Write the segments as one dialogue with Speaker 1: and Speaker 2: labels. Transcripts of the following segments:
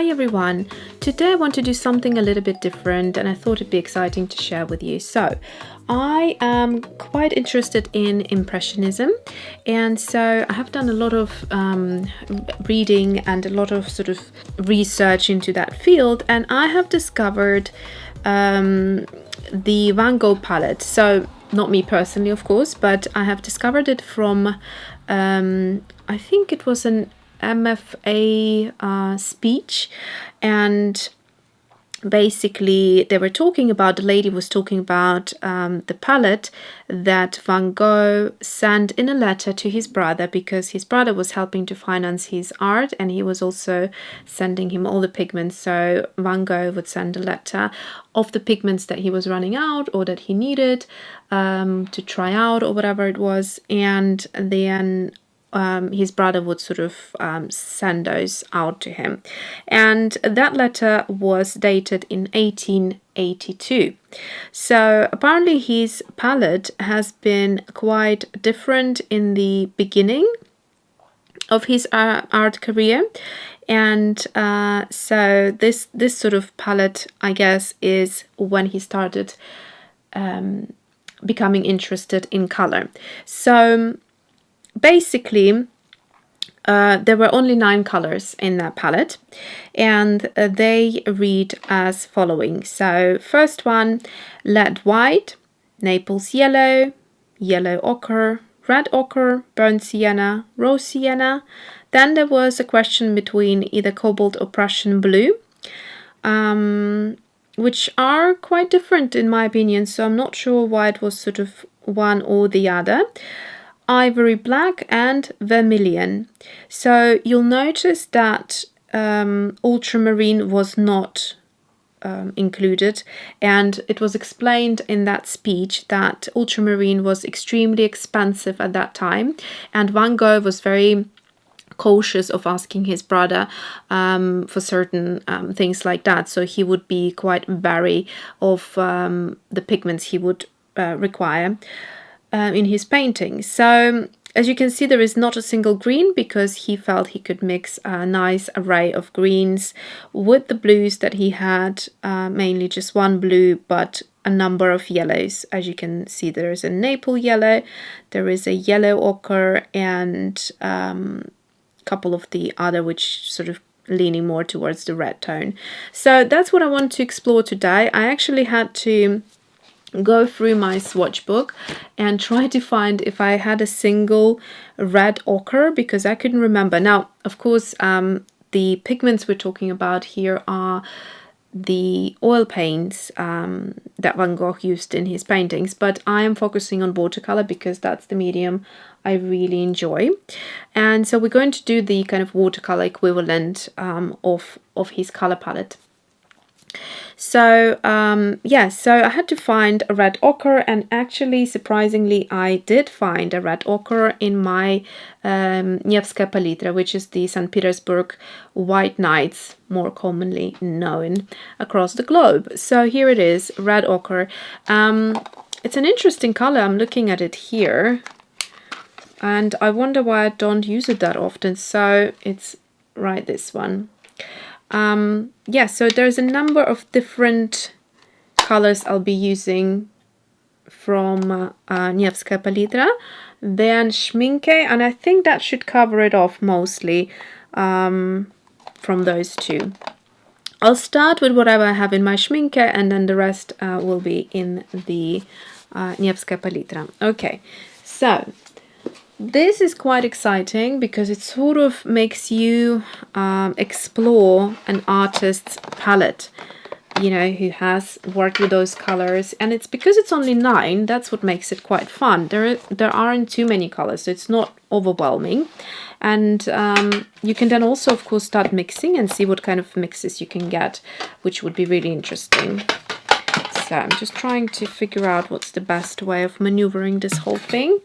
Speaker 1: Hi everyone! Today I want to do something a little bit different and I thought it'd be exciting to share with you. So, I am quite interested in Impressionism, and so I have done a lot of reading and a lot of sort of research into that field, and I have discovered the Van Gogh palette. So, not me personally, of course, but I have discovered it from, I think it was an MFA speech, and basically they were talking about, the lady was talking about the palette that Van Gogh sent in a letter to his brother, because his brother was helping to finance his art and he was also sending him all the pigments. So Van Gogh would send a letter of the pigments that he was running out or that he needed to try out or whatever it was, and then his brother would sort of send those out to him. And that letter was dated in 1882. So apparently his palette has been quite different in the beginning of his art career. And so this sort of palette, I guess, is when he started becoming interested in color. So basically, there were only 9 colors in that palette, and they read as following. So first one, lead white, Naples yellow, yellow ochre, red ochre, burnt sienna, rose sienna. Then there was a question between either cobalt or Prussian blue, which are quite different in my opinion, so I'm not sure why it was sort of one or the other. Ivory Black and Vermilion. So you'll notice that ultramarine was not included, and it was explained in that speech that ultramarine was extremely expensive at that time, and Van Gogh was very cautious of asking his brother for certain things like that, so he would be quite wary of the pigments he would require in his paintings. So as you can see, there is not a single green, because he felt he could mix a nice array of greens with the blues that he had, mainly just one blue but a number of yellows. As you can see, there is a Naples yellow, there is a yellow ochre, and a couple of the other which sort of leaning more towards the red tone. So that's what I want to explore today. I actually had to go through my swatch book and try to find if I had a single red ochre, because I couldn't remember. Now, of course, the pigments we're talking about here are the oil paints that Van Gogh used in his paintings, but I am focusing on watercolor because that's the medium I really enjoy. And so we're going to do the kind of watercolor equivalent of his color palette. So so I had to find a red ochre, and actually surprisingly I did find a red ochre in my Nevskaya Palitra, which is the St. Petersburg White Nights, more commonly known across the globe. So here it is, red ochre. It's an interesting color. I'm looking at it here and I wonder why I don't use it that often. So it's right, this one. So there's a number of different colors I'll be using from Nevskaya Palitra, then Schmincke, and I think that should cover it off mostly from those two. I'll start with whatever I have in my Schmincke, and then the rest will be in the Nevskaya Palitra. Okay, so this is quite exciting because it sort of makes you explore an artist's palette, you know, who has worked with those colors. And it's because it's only 9, that's what makes it quite fun. There aren't too many colors, so it's not overwhelming. And you can then also, of course, start mixing and see what kind of mixes you can get, which would be really interesting. So I'm just trying to figure out what's the best way of maneuvering this whole thing.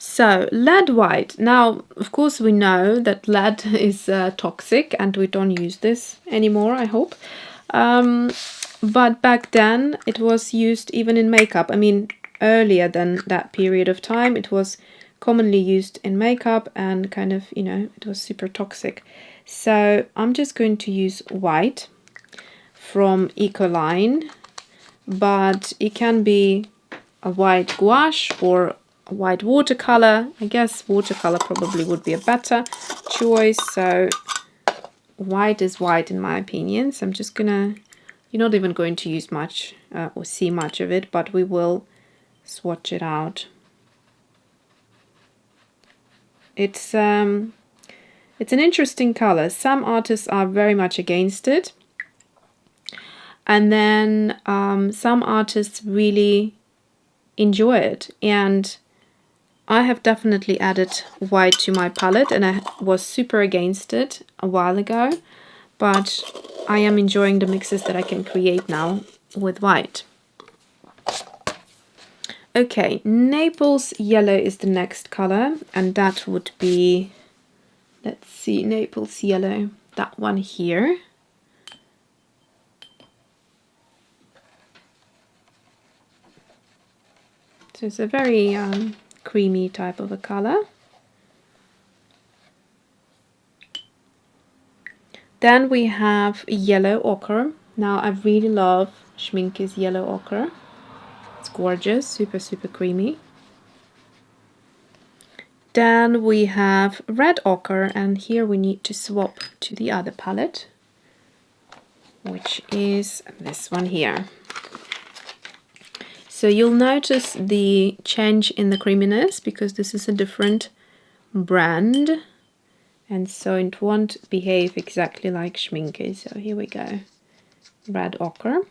Speaker 1: So, lead white. Now, of course, we know that lead is toxic and we don't use this anymore, I hope. But back then, it was used even in makeup. I mean, earlier than that period of time, it was commonly used in makeup and kind of, you know, it was super toxic. So I'm just going to use white from Ecoline, but it can be a white gouache or a white watercolor. I guess watercolor probably would be a better choice. So white is white in my opinion. So I'm just gonna, you're not even going to use much or see much of it, but we will swatch it out. It's an interesting color. Some artists are very much against it, and then some artists really enjoy it. And I have definitely added white to my palette, and I was super against it a while ago, but I am enjoying the mixes that I can create now with white. Okay, Naples Yellow is the next color, and that would be, let's see, Naples Yellow, that one here. So it's a very creamy type of a color. Then we have Yellow Ochre. Now I really love Schmincke's Yellow Ochre. It's gorgeous, super, super creamy. Then we have Red Ochre, and here we need to swap to the other palette, which is this one here. So you'll notice the change in the creaminess because this is a different brand, and so it won't behave exactly like Schmincke. So here we go, Red Ochre.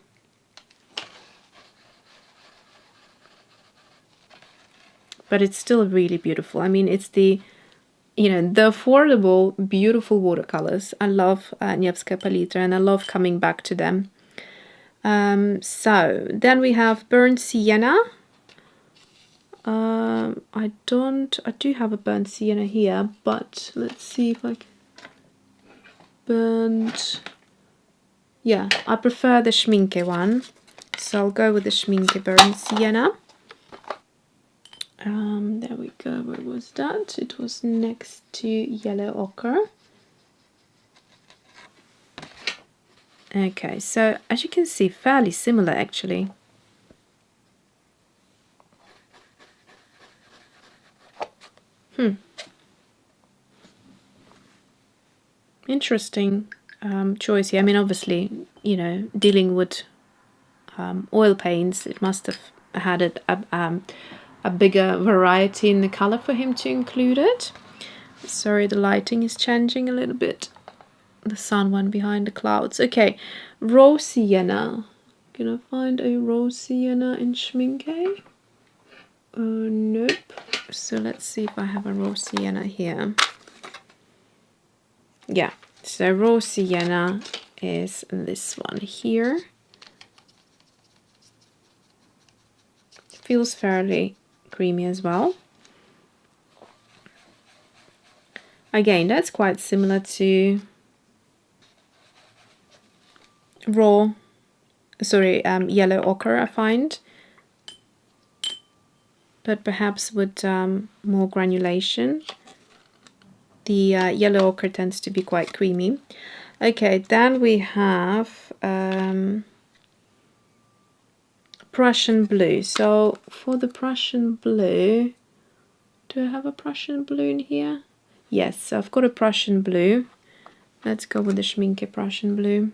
Speaker 1: But it's still really beautiful. I mean, it's the, you know, the affordable, beautiful watercolors. I love Nevskaya Palitra, and I love coming back to them. So then we have Burnt Sienna. I do have a Burnt Sienna here, but let's see if I can. Burnt. Yeah, I prefer the Schmincke one, so I'll go with the Schmincke Burnt Sienna. There we go. Where was that? It was next to Yellow Ochre. Okay, so as you can see, fairly similar actually. Interesting choice here. I mean, obviously, you know, dealing with oil paints, it must have had a bigger variety in the color for him to include it. Sorry, the lighting is changing a little bit. The sun went behind the clouds. Okay, raw sienna. Can I find a raw sienna in Schmincke? Nope. So let's see if I have a raw sienna here. Yeah, so raw sienna is this one here. Feels fairly creamy as well. Again, that's quite similar to Yellow Ochre, I find, but perhaps with more granulation. The Yellow Ochre tends to be quite creamy. Okay, then we have Prussian Blue. So for the Prussian Blue, do I have a Prussian Blue in here? Yes, so I've got a Prussian Blue. Let's go with the Schmincke Prussian Blue.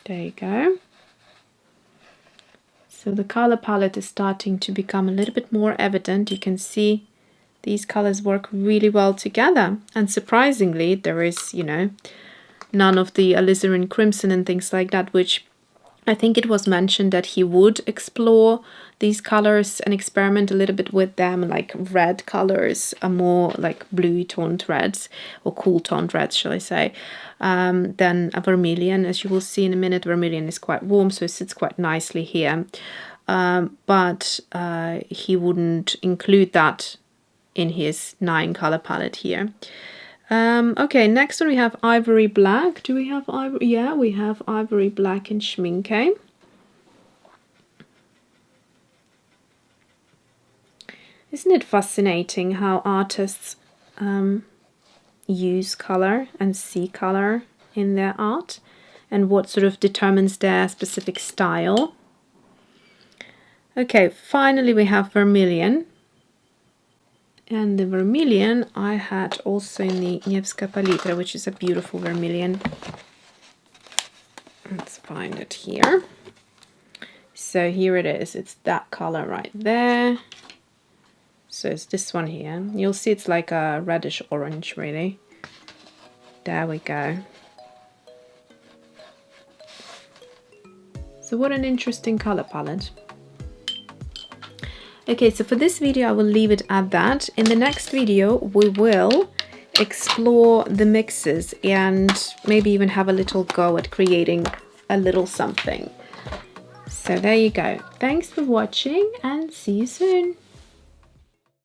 Speaker 1: There you go. So the color palette is starting to become a little bit more evident. You can see these colors work really well together. And surprisingly, there is, you know, none of the alizarin crimson and things like that, which I think it was mentioned that he would explore these colors and experiment a little bit with them, like red colors are more like bluey toned reds, or cool toned reds, shall I say, than a vermilion. As you will see in a minute, vermilion is quite warm, so it sits quite nicely here. But he wouldn't include that in his 9 color palette here. Okay, next one we have Ivory Black. Do we have Ivory? Yeah, we have Ivory Black in Schmincke. Isn't it fascinating how artists use color and see color in their art, and what sort of determines their specific style? Okay, finally we have Vermilion. And the Vermilion I had also in the Nevskaya Palitra, which is a beautiful Vermilion. Let's find it here. So here it is. It's that color right there. So it's this one here. You'll see it's like a reddish orange, really. There we go. So what an interesting color palette. Okay, so for this video I will leave it at that. In the next video we will explore the mixes and maybe even have a little go at creating a little something. So there you go. Thanks for watching and see you soon.